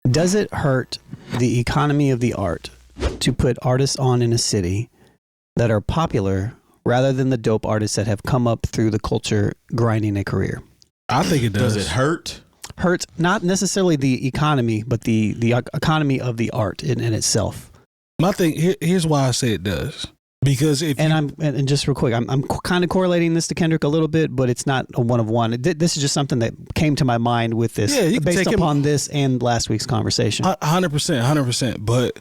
Does it hurt the economy of the art to put artists on in a city that are popular rather than the dope artists that have come up through the culture grinding a career? I think it does. Does it hurt? Hurt not necessarily the economy, but the economy of the art in itself. My thing here's why I say it does. Because and just real quick, I'm kind of correlating this to Kendrick a little bit, but it's not a one of one. This is just something that came to my mind with this, based upon this and last week's conversation. 100%. But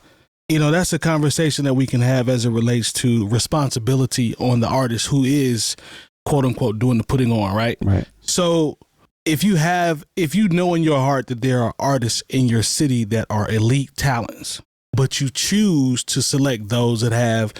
that's a conversation that we can have as it relates to responsibility on the artist who is quote unquote doing the putting on, right? Right. So if you know in your heart that there are artists in your city that are elite talents, but you choose to select those that have,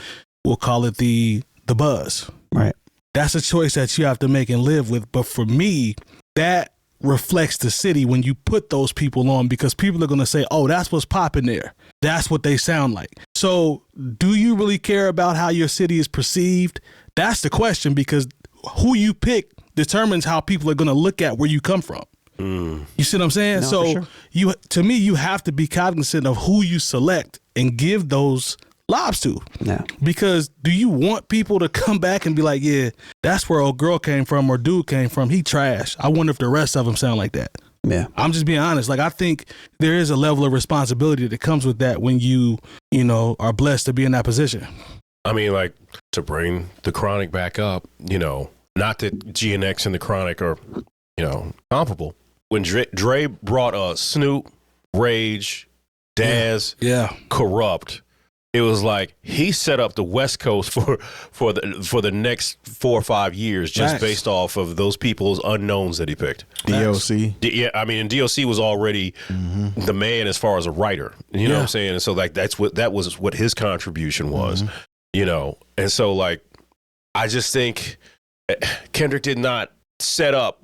we'll call it the buzz. Right. That's a choice that you have to make and live with. But for me, that reflects the city when you put those people on, because people are going to say, oh, that's what's popping there. That's what they sound like. So do you really care about how your city is perceived? That's the question, because who you pick determines how people are going to look at where you come from. You see what I'm saying? No, so for sure. You have to be cognizant of who you select and give those lobs to. Yeah. Because do you want people to come back and be like, yeah, that's where old girl came from or dude came from. He trash. I wonder if the rest of them sound like that. Yeah. I'm just being honest. Like, I think there is a level of responsibility that comes with that when you are blessed to be in that position. I mean, like, to bring the Chronic back up, not that GNX and the Chronic are, comparable. When Dre brought Snoop, Rage, Daz, Corrupt, it was like he set up the West Coast for the next 4 or 5 years just based off of those people's unknowns that he picked. DOC. Yeah, I mean, and DOC was already the man as far as a writer. You know what I'm saying? And so like that was what his contribution was. And so like I just think Kendrick did not set up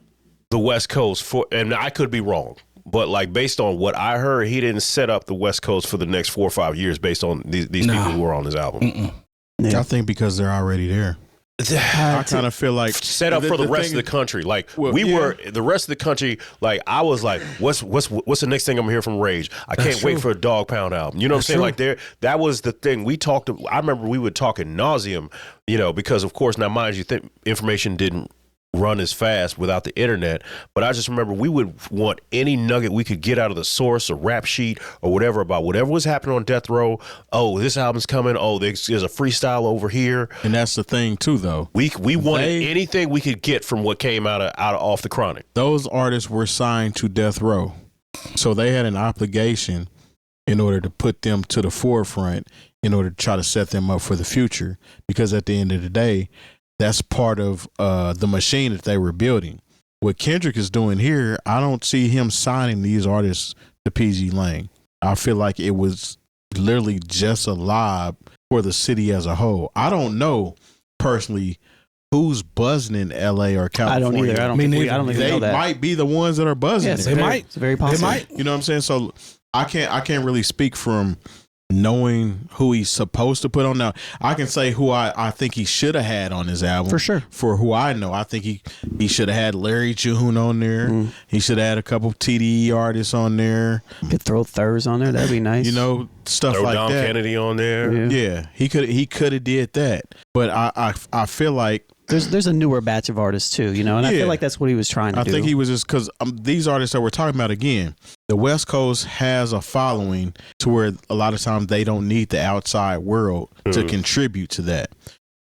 the West Coast for, and I could be wrong, but like based on what I heard, he didn't set up the West Coast for the next 4 or 5 years based on these people who were on his album. I think because they're already there. I kind of feel like set up for the rest of the country. Like were the rest of the country. Like I was like, what's the next thing I'm gonna hear from Rage? I can't wait for a Dog Pound album. You know what I'm saying? Like that was the thing we talked. I remember we would talk in nauseum. Because of course now mind you, information didn't run as fast without the internet, but I just remember we would want any nugget we could get out of the source or rap sheet or whatever about whatever was happening on death row. Oh, this album's coming. Oh, there's a freestyle over here. And that's the thing too, though. We wanted anything we could get from what came out of off the Chronic. Those artists were signed to death row, so they had an obligation in order to put them to the forefront in order to try to set them up for the future, because at the end of the day, that's part of the machine that they were building. What Kendrick is doing here, I don't see him signing these artists to PG Lang. I feel like it was literally just a lob for the city as a whole. I don't know personally who's buzzing in LA or California. I don't either. I don't think we know that. They might be the ones that are buzzing. Yes, it's very possible. They might. You know what I'm saying? So I can't really speak from knowing who he's supposed to put on. Now I can say who I think he should have had on his album for sure. For who I know, I think he should have had Larry June on there. He should have had a couple TDE artists on there. Could throw Thurs on there. That'd be nice. Stuff throw like Dom that. Kennedy on there. Yeah, he could have did that. But I feel like there's a newer batch of artists too, and I feel like that's what he was trying to do. I think he was just because these artists that we're talking about, again, the West Coast has a following to where a lot of times they don't need the outside world to contribute to that.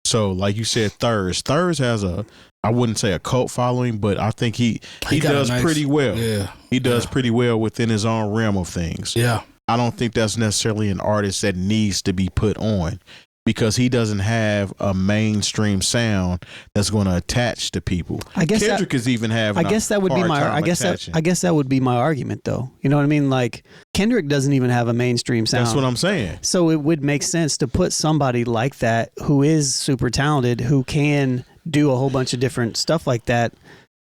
So like you said, Thurs has I wouldn't say a cult following, but I think he does pretty well. Yeah. He does pretty well within his own realm of things. Yeah. I don't think that's necessarily an artist that needs to be put on, because he doesn't have a mainstream sound that's going to attach to people. I guess Kendrick is even having. I guess that would be my. I guess that would be my argument, though. You know what I mean? Like Kendrick doesn't even have a mainstream sound. That's what I'm saying. So it would make sense to put somebody like that who is super talented, who can do a whole bunch of different stuff like that,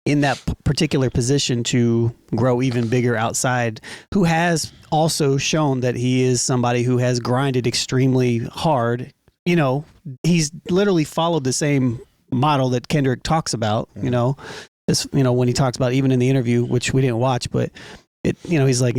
in that particular position to grow even bigger outside, who has also shown that he is somebody who has grinded extremely hard. He's literally followed the same model that Kendrick talks about, when he talks about, even in the interview, which we didn't watch, but he's like,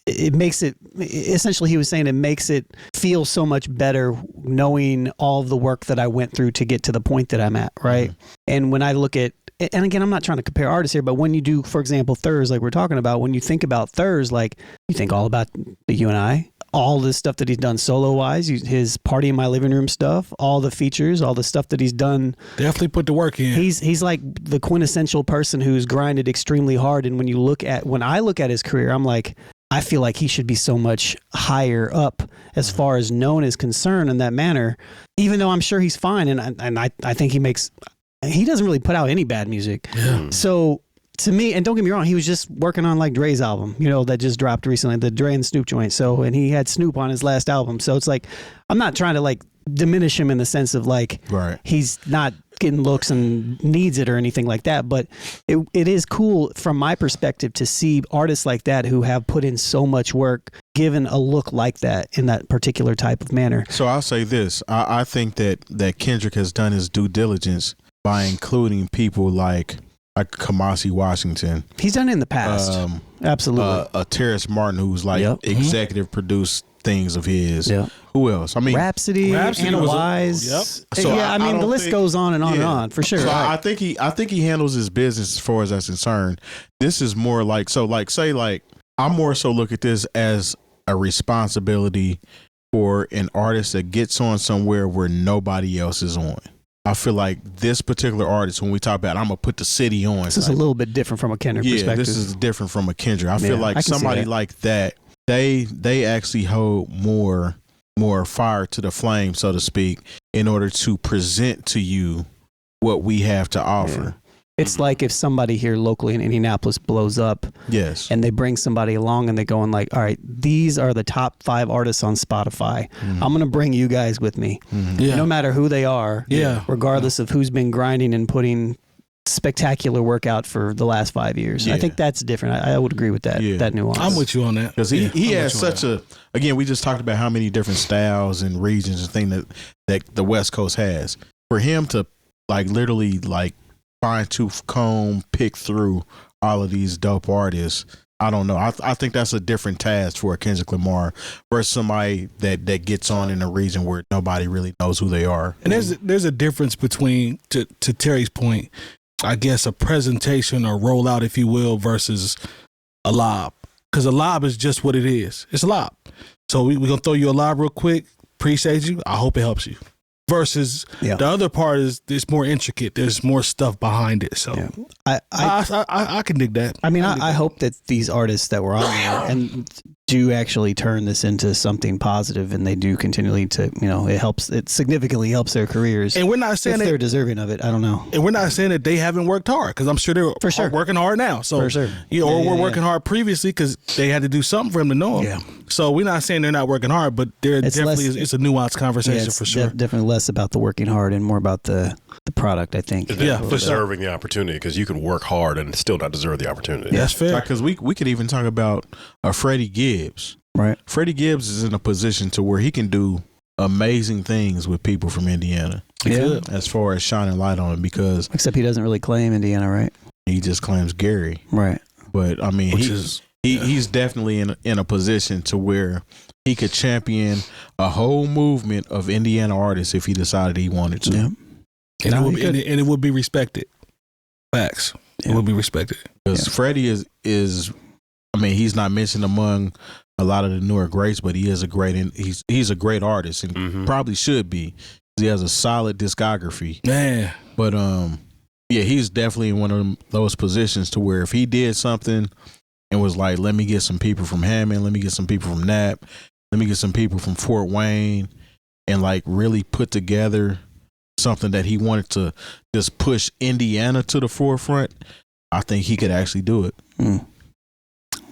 it makes it, essentially he was saying it makes it feel so much better knowing all of the work that I went through to get to the point that I'm at, right? Mm-hmm. And when I look at, and again, I'm not trying to compare artists here, but when you do, for example, Thurs, like we're talking about, when you think about Thurs, like you think all about the You and I, all the stuff that he's done solo-wise, his Party in My Living Room stuff, all the features, all the stuff that he's done. Definitely put the work in. He's like the quintessential person who's grinded extremely hard. And when I look at his career, I'm like, I feel like he should be so much higher up as far as known is concerned in that manner, even though I'm sure he's fine. And I think he doesn't really put out any bad music. Yeah. So to me, and don't get me wrong, he was just working on like Dre's album, that just dropped recently, the Dre and Snoop joint. So, and he had Snoop on his last album. So it's like, I'm not trying to like diminish him in the sense of like, right, he's not getting looks and needs it or anything like that. But it is cool from my perspective to see artists like that who have put in so much work, given a look like that in that particular type of manner. So I'll say this. I think that Kendrick has done his due diligence by including people like Kamasi Washington. He's done it in the past. Absolutely. Terrace Martin, who's like executive produced things of his. Yep. Who else? I mean, Rhapsody Anna Wise. Yep. So yeah, I mean the list goes on and on and on for sure. So right. I think he handles his business as far as that's concerned. This is more like, so like say like I more so look at this as a responsibility for an artist that gets on somewhere where nobody else is on. I feel like this particular artist, when we talk about, I'm gonna put the city on. This is a little bit different from a Kendrick perspective. This is different from a Kendrick. I feel like somebody like that, they actually hold more fire to the flame, so to speak, in order to present to you what we have to offer. Yeah. It's like if somebody here locally in Indianapolis blows up, yes, and they bring somebody along and they go and like, all right, these are the top 5 artists on Spotify. Mm-hmm. I'm going to bring you guys with me, no matter who they are, regardless of who's been grinding and putting spectacular work out for the last 5 years. I think that's different. I would agree with that, that nuance. I'm with you on that. Because he has such again, we just talked about how many different styles and regions and things that the West Coast has. For him to like literally like fine tooth comb, pick through all of these dope artists. I don't know. I think that's a different task for a Kendrick Lamar versus somebody that gets on in a region where nobody really knows who they are. And there's a difference between, to Terry's point, I guess a presentation or rollout, if you will, versus a lob. Because a lob is just what it is. It's a lob. So we're going to throw you a lob real quick. Appreciate you. I hope it helps you. Versus the other part is it's more intricate. There's more stuff behind it. So I can dig that. I mean, I hope that these artists that were on there and do actually turn this into something positive, and they do continually to, it significantly helps their careers. And we're not saying if they're deserving of it. I don't know. And we're not saying that they haven't worked hard, because I'm sure they're working hard now. So for sure. Or we're working hard previously because they had to do something for him to know him. Yeah. So we're not saying they're not working hard, but it's a nuanced conversation for sure. Definitely less about the working hard and more about the product, I think. Deserving the opportunity, because you can work hard and still not deserve the opportunity. That's fair. Because we could even talk about Freddie Gibbs. Right. Freddie Gibbs is in a position to where he can do amazing things with people from Indiana. As far as shining light on it, because except he doesn't really claim Indiana, right? He just claims Gary. Right. But I mean, he's definitely in a position to where he could champion a whole movement of Indiana artists if he decided he wanted to. Yeah. And it would be respected. Facts. It would be respected. Because Freddie is I mean, he's not mentioned among a lot of the newer greats, but he is he's a great artist, and probably should be. He has a solid discography. Man. But he's definitely in one of those positions to where if he did something and was like, let me get some people from Hammond, let me get some people from Nap, let me get some people from Fort Wayne, and like really put together something that he wanted to just push Indiana to the forefront, I think he could actually do it.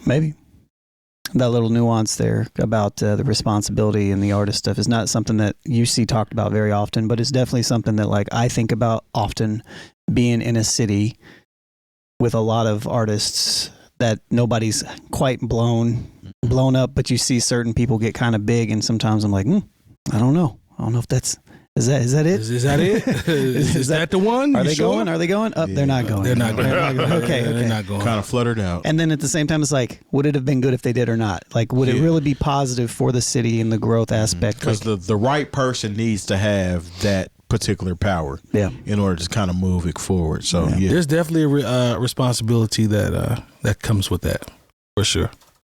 Maybe. That little nuance there about the responsibility and the artist stuff is not something that you see talked about very often, but it's definitely something that like I think about often, being in a city with a lot of artists that nobody's quite blown up, but you see certain people get kind of big, and sometimes I'm like, I don't know if that's Is that it? Is that it? Is that the one? Are You they sure? going? Are they going? Oh, they're not going. They're not going. Okay, They're okay. not going. Kind of fluttered out. And then at the same time, it's like, would it have been good if they did or not? Like, would it really be positive for the city and the growth aspect? Because the right person needs to have that particular power in order to kind of move it forward. So, There's definitely a responsibility that comes with that, for sure.